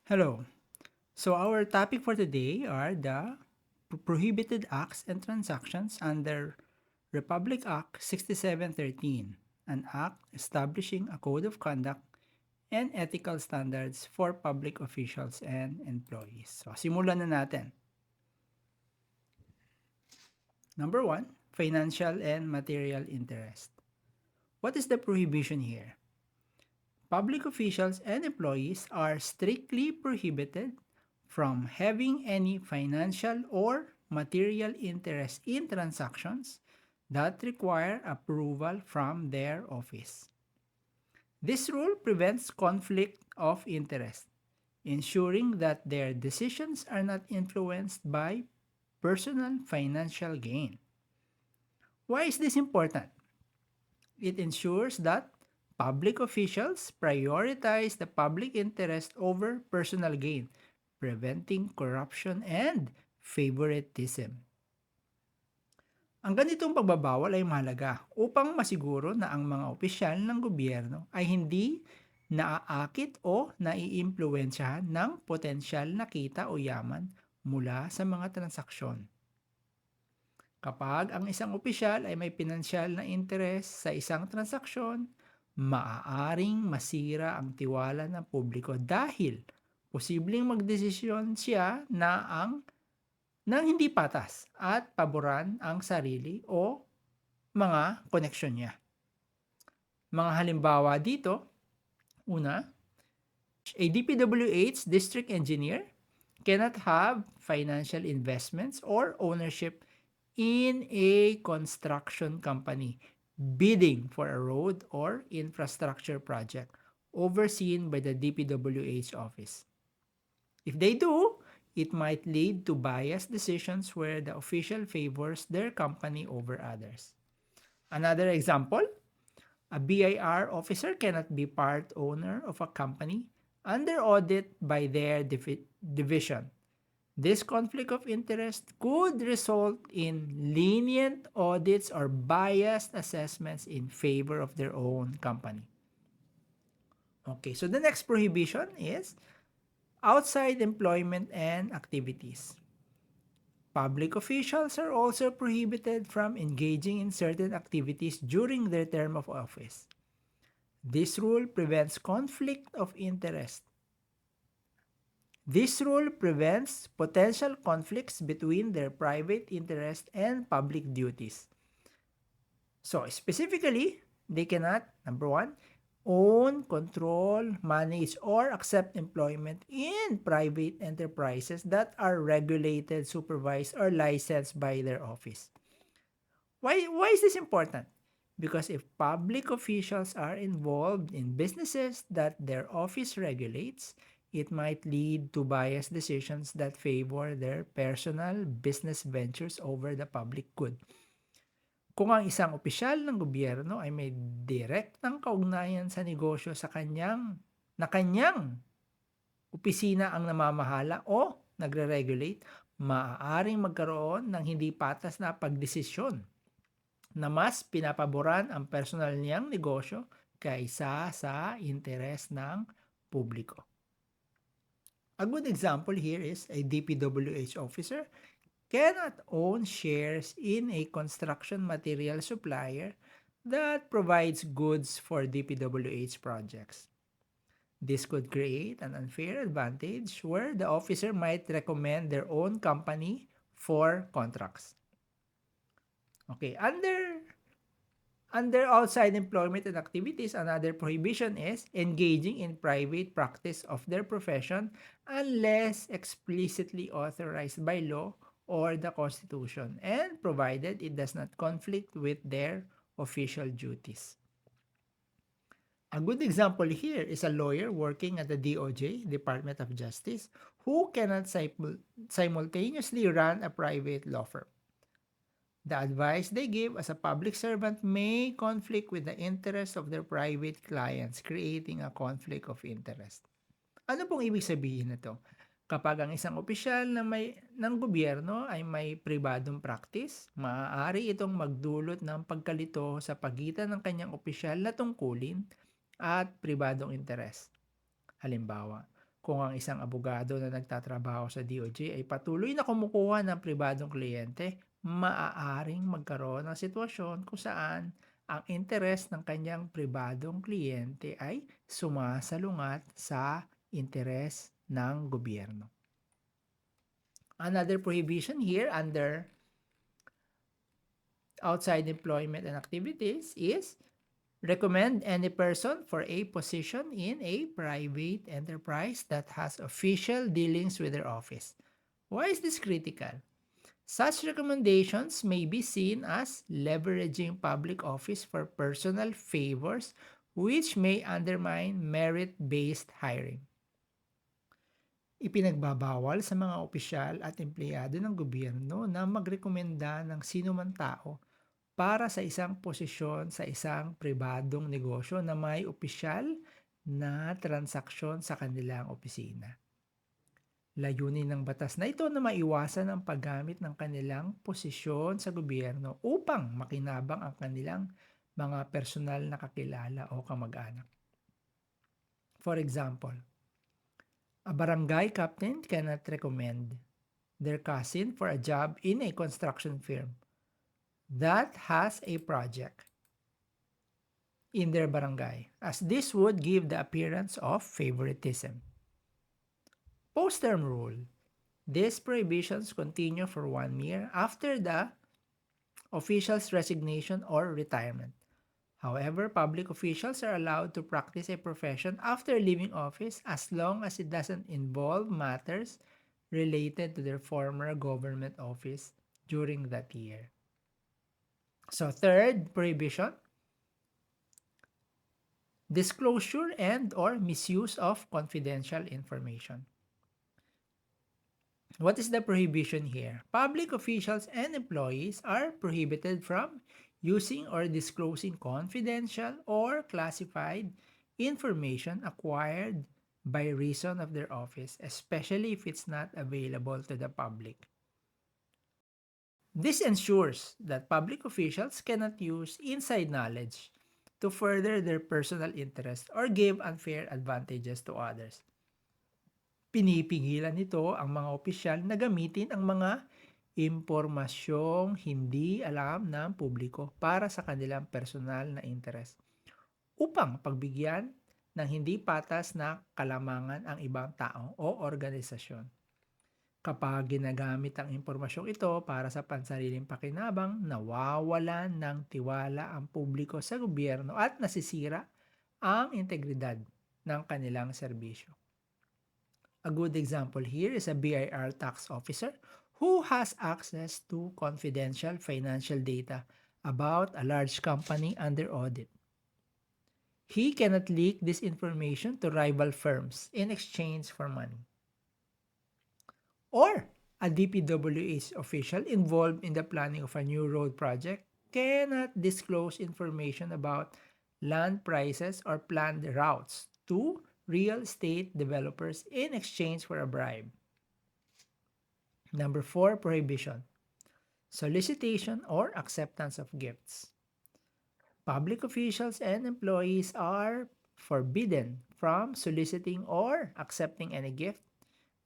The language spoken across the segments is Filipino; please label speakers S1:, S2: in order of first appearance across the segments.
S1: Hello. So our topic for today are the prohibited acts and transactions under Republic Act 6713, an act establishing a code of conduct and ethical standards for public officials and employees. So simulan na natin. Number 1, financial and material interest. What is the prohibition here? Public officials and employees are strictly prohibited from having any financial or material interest in transactions that require approval from their office. This rule prevents conflict of interest, ensuring that their decisions are not influenced by personal financial gain. Why is this important? It ensures that public officials prioritize the public interest over personal gain, preventing corruption and favoritism. Ang ganitong pagbabawal ay mahalaga upang masiguro na ang mga opisyal ng gobyerno ay hindi naaakit o naiimpluwensyahan ng potensyal na kita o yaman mula sa mga transaksyon. Kapag ang isang opisyal ay may pinansyal na interes sa isang transaksyon, maaaring masira ang tiwala ng publiko dahil posibleng magdesisyon siya nang hindi patas at paboran ang sarili o mga koneksyon niya. Mga halimbawa dito, una, a DPWH district engineer cannot have financial investments or ownership in a construction company bidding for a road or infrastructure project overseen by the DPWH office. If they do, it might lead to biased decisions where the official favors their company over others. Another example, a BIR officer cannot be part owner of a company under audit by their division. This conflict of interest could result in lenient audits or biased assessments in favor of their own company. Okay, so the next prohibition is outside employment and activities. Public officials are also prohibited from engaging in certain activities during their term of office. This rule prevents conflict of interest. This rule prevents potential conflicts between their private interest and public duties. So, specifically, they cannot, number 1, own, control, manage, or accept employment in private enterprises that are regulated, supervised, or licensed by their office. Why is this important? Because if public officials are involved in businesses that their office regulates, it might lead to biased decisions that favor their personal business ventures over the public good. Kung ang isang opisyal ng gobyerno ay may direktang kaugnayan sa negosyo na kanyang opisina ang namamahala o nagre-regulate, maaaring magkaroon ng hindi patas na pagdesisyon na mas pinapaboran ang personal niyang negosyo kaysa sa interes ng publiko. A good example here is a DPWH officer cannot own shares in a construction material supplier that provides goods for DPWH projects. This could create an unfair advantage where the officer might recommend their own company for contracts. Okay, under outside employment and activities, another prohibition is engaging in private practice of their profession unless explicitly authorized by law or the Constitution, and provided it does not conflict with their official duties. A good example here is a lawyer working at the DOJ, Department of Justice, who cannot simultaneously run a private law firm. The advice they give as a public servant may conflict with the interests of their private clients, creating a conflict of interest. Ano pong ibig sabihin nito? Kapag ang isang opisyal ng gobyerno ay may pribadong practice, maaari itong magdulot ng pagkalito sa pagitan ng kanyang opisyal na tungkulin at pribadong interes. Halimbawa, Kung ang isang abogado na nagtatrabaho sa DOJ ay patuloy na kumukuha ng pribadong kliyente, maaaring magkaroon ng sitwasyon kung saan ang interes ng kanyang pribadong kliyente ay sumasalungat sa interes ng gobyerno. Another prohibition here under outside employment and activities is recommend any person for a position in a private enterprise that has official dealings with their office. Why is this critical? Such recommendations may be seen as leveraging public office for personal favors which may undermine merit-based hiring. Ipinagbabawal sa mga opisyal at empleyado ng gobyerno na magrekomenda ng sino man tao para sa isang posisyon sa isang pribadong negosyo na may opisyal na transaksyon sa kanilang opisina. Layunin ng batas na ito na maiwasan ang paggamit ng kanilang posisyon sa gobyerno upang makinabang ang kanilang mga personal na kakilala o kamag-anak. For example, a barangay captain cannot recommend their cousin for a job in a construction firm that has a project in their barangay, as this would give the appearance of favoritism. Post-term rule. These prohibitions continue for 1 year after the official's resignation or retirement. However, public officials are allowed to practice a profession after leaving office as long as it doesn't involve matters related to their former government office during that year. So, third prohibition, disclosure and or misuse of confidential information. What is the prohibition here? Public officials and employees are prohibited from using or disclosing confidential or classified information acquired by reason of their office, especially if it's not available to the public. This ensures that public officials cannot use inside knowledge to further their personal interest or give unfair advantages to others. Pinipigilan nito ang mga opisyal na gamitin ang mga impormasyong hindi alam ng publiko para sa kanilang personal na interest upang pagbigyan ng hindi patas na kalamangan ang ibang tao o organisasyon. Kapag ginagamit ang impormasyong ito para sa pansariling pakinabang, nawawalan ng tiwala ang publiko sa gobyerno at nasisira ang integridad ng kanilang serbisyo. A good example here is a BIR tax officer who has access to confidential financial data about a large company under audit. He cannot leak this information to rival firms in exchange for money. Or a DPWH official involved in the planning of a new road project cannot disclose information about land prices or planned routes to real estate developers in exchange for a bribe. Number 4, prohibition. Solicitation or acceptance of gifts. Public officials and employees are forbidden from soliciting or accepting any gift,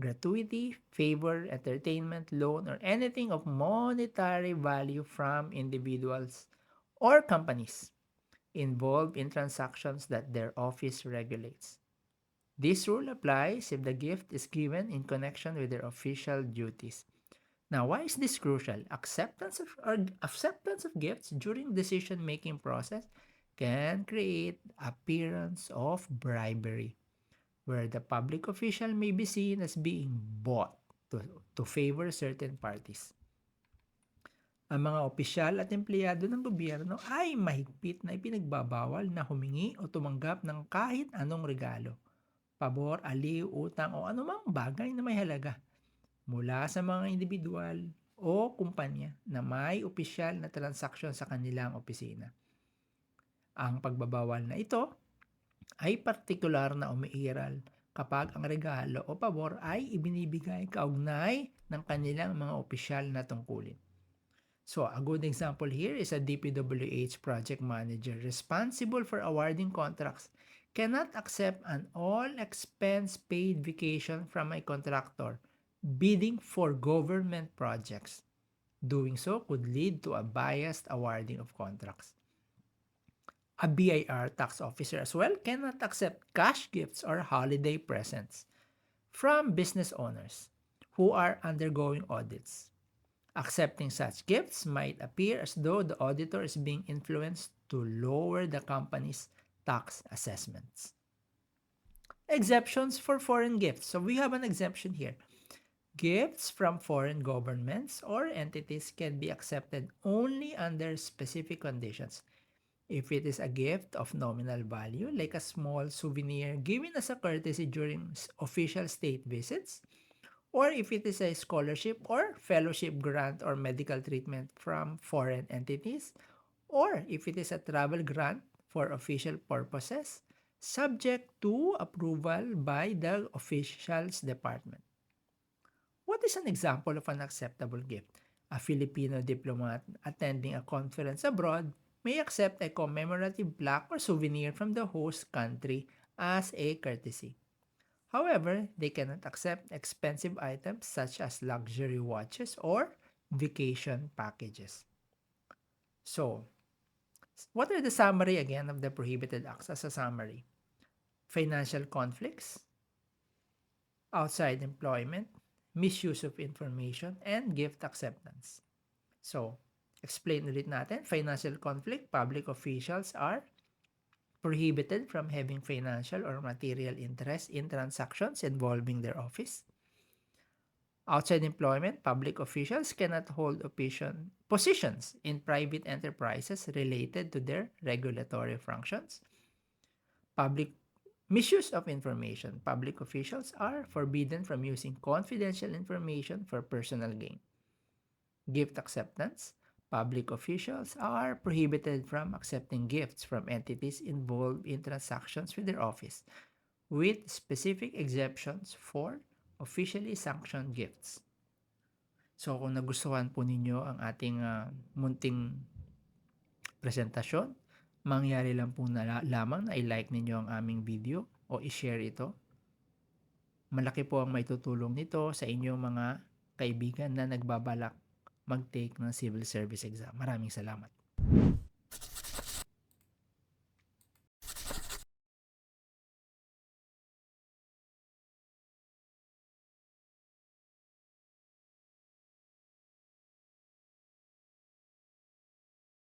S1: gratuity, favor, entertainment, loan, or anything of monetary value from individuals or companies involved in transactions that their office regulates. This rule applies if the gift is given in connection with their official duties. Now, why is this crucial? Acceptance of gifts during decision-making process can create appearance of bribery, where the public official may be seen as being bought to favor certain parties. Ang mga opisyal at empleyado ng gobyerno ay mahigpit na ipinagbabawal na humingi o tumanggap ng kahit anong regalo, pabor, aliw, utang o anumang bagay na may halaga mula sa mga individual o kumpanya na may opisyal na transaksyon sa kanilang opisina. Ang pagbabawal na ito ay partikular na umiiral kapag ang regalo o pabor ay ibinibigay kaugnay ng kanilang mga opisyal na tungkulin. So, a good example here is a DPWH project manager responsible for awarding contracts cannot accept an all-expense-paid vacation from a contractor bidding for government projects. Doing so could lead to a biased awarding of contracts. A BIR tax officer as well cannot accept cash gifts or holiday presents from business owners who are undergoing audits. Accepting such gifts might appear as though the auditor is being influenced to lower the company's tax assessments. Exceptions for foreign gifts. So we have an exemption here. Gifts from foreign governments or entities can be accepted only under specific conditions. If it is a gift of nominal value, like a small souvenir given as a courtesy during official state visits, or if it is a scholarship or fellowship grant or medical treatment from foreign entities, or if it is a travel grant for official purposes, subject to approval by the official's department. What is an example of an acceptable gift? A Filipino diplomat attending a conference abroad may accept a commemorative plaque or souvenir from the host country as a courtesy. However, they cannot accept expensive items such as luxury watches or vacation packages. So, what are the summary again of the prohibited acts as a summary? Financial conflicts, outside employment, misuse of information, and gift acceptance. So, explain ulit natin, financial conflict, public officials are prohibited from having financial or material interest in transactions involving their office. Outside employment, public officials cannot hold positions in private enterprises related to their regulatory functions. Public misuse of information. Public officials are forbidden from using confidential information for personal gain. Gift acceptance. Public officials are prohibited from accepting gifts from entities involved in transactions with their office, with specific exceptions for officially sanctioned gifts. So kung nagustuhan po ninyo ang ating munting presentasyon, mangyari lang po lamang na i-like ninyo ang aming video o i-share ito. Malaki po ang maitutulong nito sa inyong mga kaibigan na nagbabalak mag-take ng civil service exam. Maraming salamat.